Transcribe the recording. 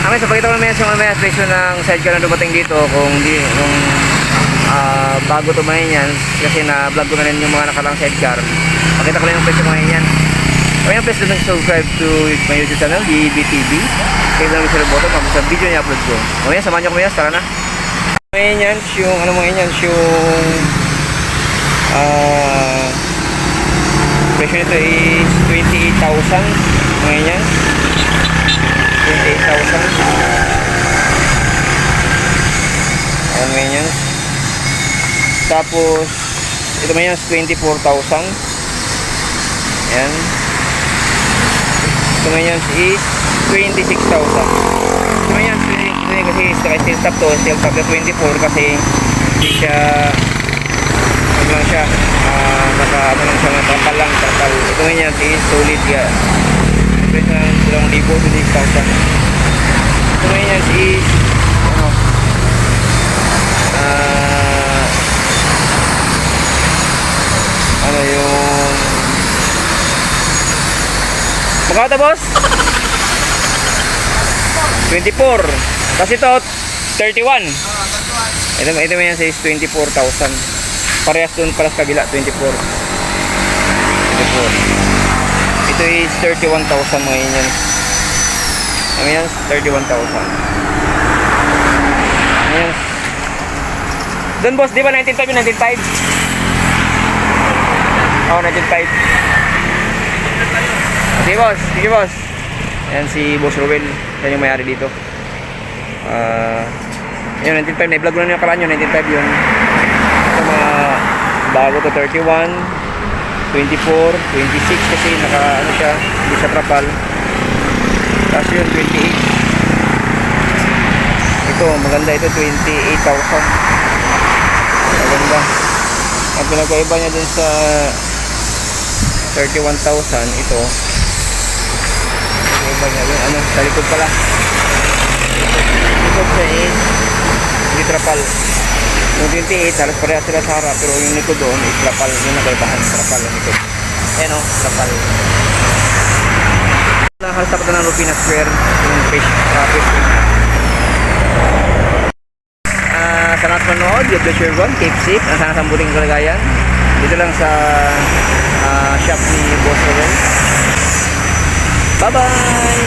Okay, so pakita ko naman yung mamaya presyo ng sidecar na dumating dito kung bago tumahin yan kasi na vlog ko na rin yung mga nakalang sidecar. Pakita ko lang yung presyo mga yan. Kaya please don't subscribe to my YouTube channel, DBTV. Kaya lang sa button para sa video niya upload ko. Mamaya samahan niyo ko mamaya, tara na. Ngayon yan, yung ano mga yan, yung presyo nito is 28,000 mga yan. 28,000. Ayan ngayon yan. Tapos ito naman yan 24,000. Ayan. Ito ngayon is 26,000. Ito ngayon kasi steel top to. Steel top na 24 kasi hindi siya ano lang siya ano lang siya, trapal lang, trapal. Ito ngayon is solid yan. Presyo ng 2,000, 26,000. Ito ngayon is ano yung magkano boss? 24. Kasi ito 31. Ito mo yan sa 24,000. Parehas doon pala sa kabila 24. Ito is 31,000 mga yan. Ano yan? 31,000. Ayan. Doon boss, di ba 19.5 yung 19.5? Oo, 19.5. Sige boss, sige boss. Ayan si Boss Ruel. Yan yung may-ari dito. Yun, 19.5. Na-vlog ko na yung kalaan yun. 19.5 yun. Ito mga bago to 31, 24, 26 kasi naka ano siya, hindi siya trapal. Tapos yun, 28. Ito, maganda ito, 28,000. Maganda. Ang pinagkaiba niya dun sa 31,000, ito. Pinagkaiba niya dun, ano, sa likod pala. Likod siya is hindi trapal. Yung 28, halos pareha sila sa harap, pero yung likod doon is trapal. Yung nakaibahan, trapal yung likod. Ayan o, trapal. Halos tapat na ng Rupina Square, yung fish niya. Salamat manood, God bless everyone, keep safe, nasa sambuting kalagayan. Dito lang sa shop ni Boss Ruel. Bye bye!